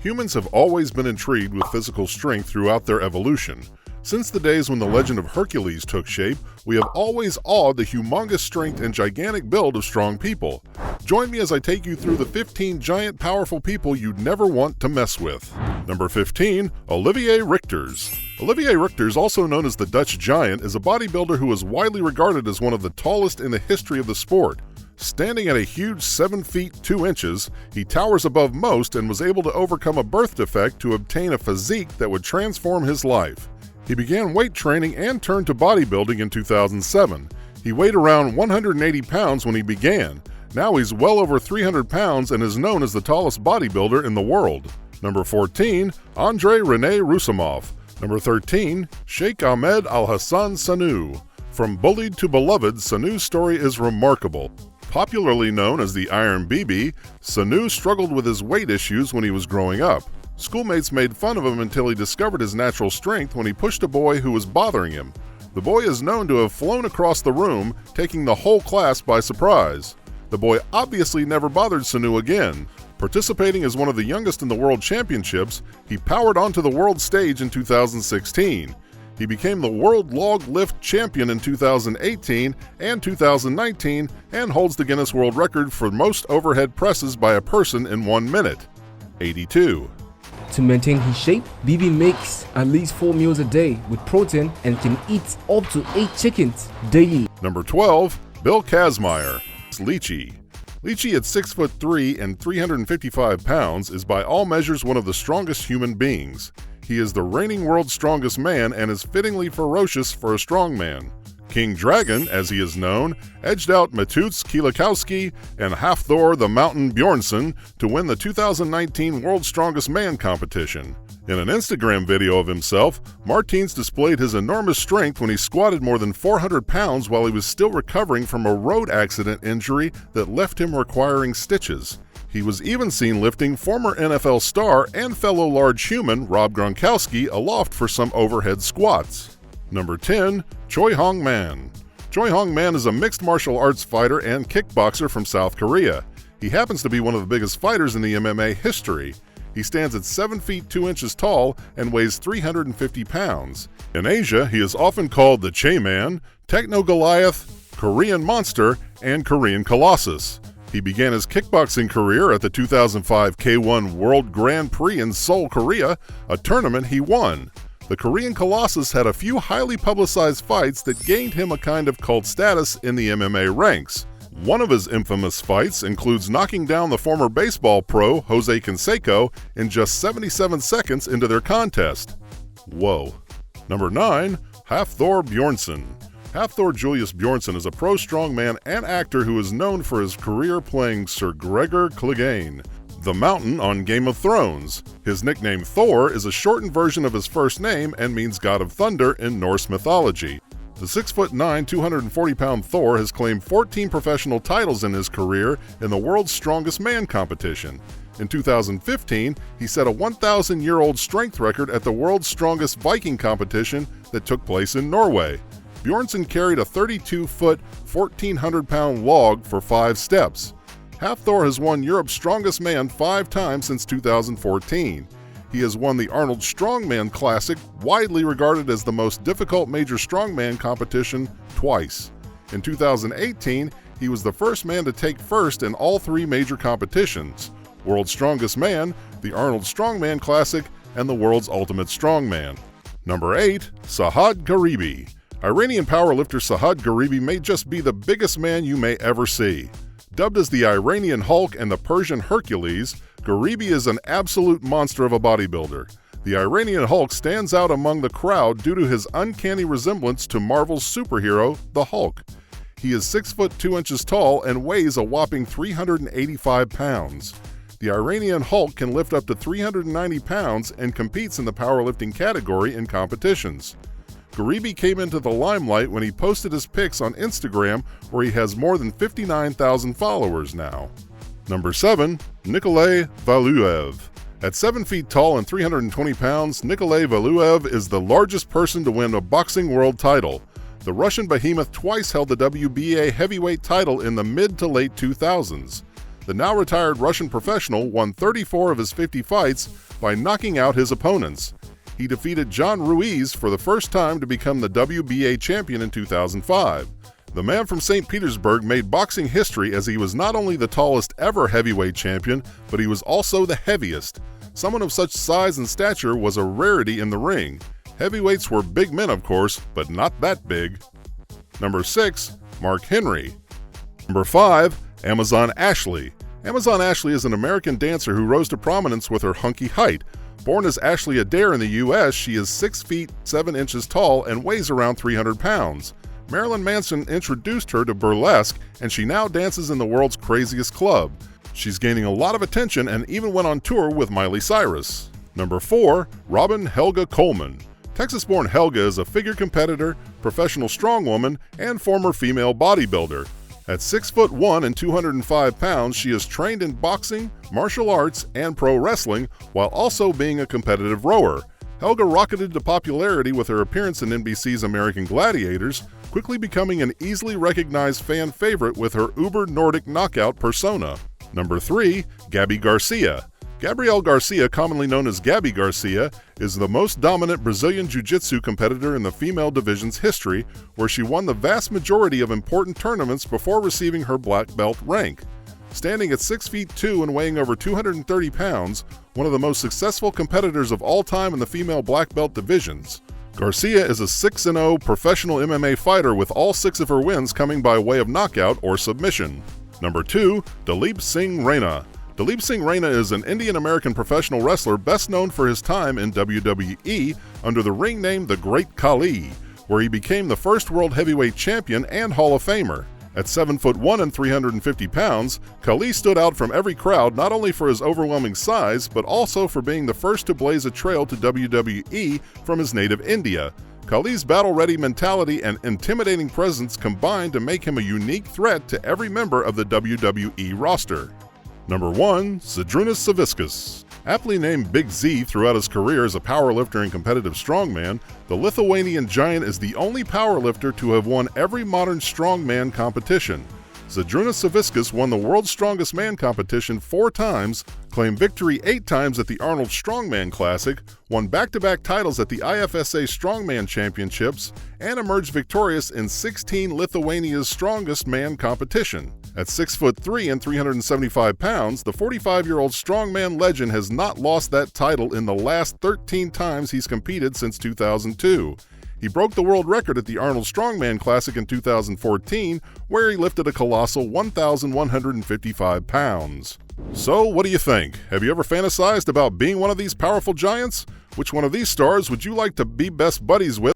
Humans have always been intrigued with physical strength throughout their evolution. Since the days when the legend of Hercules took shape, we have always awed the humongous strength and gigantic build of strong people. Join me as I take you through the 15 giant powerful people you'd never want to mess with. Number 15. Olivier Rigters. Olivier Rigters, also known as the Dutch Giant, is a bodybuilder who is widely regarded as one of the tallest in the history of the sport. Standing at a huge 7 feet 2 inches, he towers above most and was able to overcome a birth defect to obtain a physique that would transform his life. He began weight training and turned to bodybuilding in 2007. He weighed around 180 pounds when he began. Now he's well over 300 pounds and is known as the tallest bodybuilder in the world. Number 14. Andrei Rene Roussimoff. Number 13. Sheikh Ahmed Al-Hassan Sanu. From bullied to beloved, Sanu's story is remarkable. Popularly known as the Iron BB, Sanu struggled with his weight issues when he was growing up. Schoolmates made fun of him until he discovered his natural strength when he pushed a boy who was bothering him. The boy is known to have flown across the room, taking the whole class by surprise. The boy obviously never bothered Sanu again. Participating as one of the youngest in the World Championships, he powered onto the world stage in 2016. He became the World Log Lift Champion in 2018 and 2019 and holds the Guinness World Record for most overhead presses by a person in 1 minute. 82. To maintain his shape, BB makes at least 4 meals a day with protein and can eat up to 8 chickens daily. Number 12. Bill Kazmaier. Leechy. Leechy at 6'3" and 355 pounds is by all measures one of the strongest human beings. He is the reigning world's strongest man and is fittingly ferocious for a strong man. King Dragon, as he is known, edged out Matusz Kielikowski and Hafthor the Mountain Bjornsson to win the 2019 World's Strongest Man competition. In an Instagram video of himself, Martins displayed his enormous strength when he squatted more than 400 pounds while he was still recovering from a road accident injury that left him requiring stitches. He was even seen lifting former NFL star and fellow large human Rob Gronkowski aloft for some overhead squats. Number 10. Choi Hong Man. Choi Hong Man is a mixed martial arts fighter and kickboxer from South Korea. He happens to be one of the biggest fighters in the MMA history. He stands at 7 feet 2 inches tall and weighs 350 pounds. In Asia, he is often called the Che Man, Techno Goliath, Korean Monster, and Korean Colossus. He began his kickboxing career at the 2005 K1 World Grand Prix in Seoul, Korea, a tournament he won. The Korean Colossus had a few highly publicized fights that gained him a kind of cult status in the MMA ranks. One of his infamous fights includes knocking down the former baseball pro Jose Canseco in just 77 seconds into their contest. Whoa. Number 9. Hafthor Bjornsson. Hafthor Julius Bjornsson is a pro strongman and actor who is known for his career playing Sir Gregor Clegane, the Mountain on Game of Thrones. His nickname Thor is a shortened version of his first name and means God of Thunder in Norse mythology. The 6'9", 240-pound Thor has claimed 14 professional titles in his career in the World's Strongest Man competition. In 2015, he set a 1,000-year-old strength record at the World's Strongest Viking competition that took place in Norway. Bjornsson carried a 32-foot, 1,400-pound log for 5 steps. Hafthor has won Europe's Strongest Man 5 times since 2014. He has won the Arnold Strongman Classic, widely regarded as the most difficult major strongman competition, twice. In 2018, he was the first man to take first in all 3 major competitions: World's Strongest Man, the Arnold Strongman Classic, and the World's Ultimate Strongman. Number 8. Sahad Garibi. Iranian powerlifter Sahad Garibi may just be the biggest man you may ever see. Dubbed as the Iranian Hulk and the Persian Hercules, Garibi is an absolute monster of a bodybuilder. The Iranian Hulk stands out among the crowd due to his uncanny resemblance to Marvel's superhero, the Hulk. He is 6 foot 2 inches tall and weighs a whopping 385 pounds. The Iranian Hulk can lift up to 390 pounds and competes in the powerlifting category in competitions. Garibi came into the limelight when he posted his pics on Instagram, where he has more than 59,000 followers now. Number 7. Nikolay Valuev. At 7 feet tall and 320 pounds, Nikolay Valuev is the largest person to win a boxing world title. The Russian behemoth twice held the WBA heavyweight title in the mid to late 2000s. the now-retired Russian professional won 34 of his 50 fights by knocking out his opponents. He defeated John Ruiz for the first time to become the WBA champion in 2005. The man from St. Petersburg made boxing history as he was not only the tallest ever heavyweight champion, but he was also the heaviest. Someone of such size and stature was a rarity in the ring. Heavyweights were big men, of course, but not that big. Number 6. Mark Henry. Number 5. Amazon Ashley. Amazon Ashley is an American dancer who rose to prominence with her hunky height. Born as Ashley Adair in the U.S., she is 6 feet 7 inches tall and weighs around 300 pounds. Marilyn Manson introduced her to burlesque, and she now dances in the world's craziest club. She's gaining a lot of attention and even went on tour with Miley Cyrus. Number 4. Robin Helga Coleman. Texas-born Helga is a figure competitor, professional strongwoman, and former female bodybuilder. At 6'1" and 205 pounds, she is trained in boxing, martial arts, and pro wrestling, while also being a competitive rower. Helga rocketed to popularity with her appearance in NBC's American Gladiators, quickly becoming an easily recognized fan favorite with her uber-Nordic knockout persona. Number 3. Gabby Garcia. Gabrielle Garcia, commonly known as Gabby Garcia, is the most dominant Brazilian Jiu-Jitsu competitor in the female division's history, where she won the vast majority of important tournaments before receiving her black belt rank. Standing at 6 feet 2 and weighing over 230 pounds, one of the most successful competitors of all time in the female black belt divisions. Garcia is a 6-0 professional MMA fighter, with all 6 of her wins coming by way of knockout or submission. Number 2. Dalip Singh Rana. Dalip Singh Rana is an Indian-American professional wrestler best known for his time in WWE under the ring name The Great Khali, where he became the first world heavyweight champion and Hall of Famer. At 7'1" and 350 pounds, Khali stood out from every crowd not only for his overwhelming size, but also for being the first to blaze a trail to WWE from his native India. Khali's battle-ready mentality and intimidating presence combined to make him a unique threat to every member of the WWE roster. Number 1. Zydrunas Savickas. Aptly named Big Z throughout his career as a powerlifter and competitive strongman, the Lithuanian giant is the only powerlifter to have won every modern strongman competition. Zydrunas Savickas won the World's Strongest Man competition 4 times, claimed victory 8 times at the Arnold Strongman Classic, won back-to-back titles at the IFSA Strongman Championships, and emerged victorious in 16 Lithuania's Strongest Man competition. At 6'3" and 375 pounds, the 45-year-old strongman legend has not lost that title in the last 13 times he's competed since 2002. He broke the world record at the Arnold Strongman Classic in 2014, where he lifted a colossal 1,155 pounds. So, what do you think? Have you ever fantasized about being one of these powerful giants? Which one of these stars would you like to be best buddies with?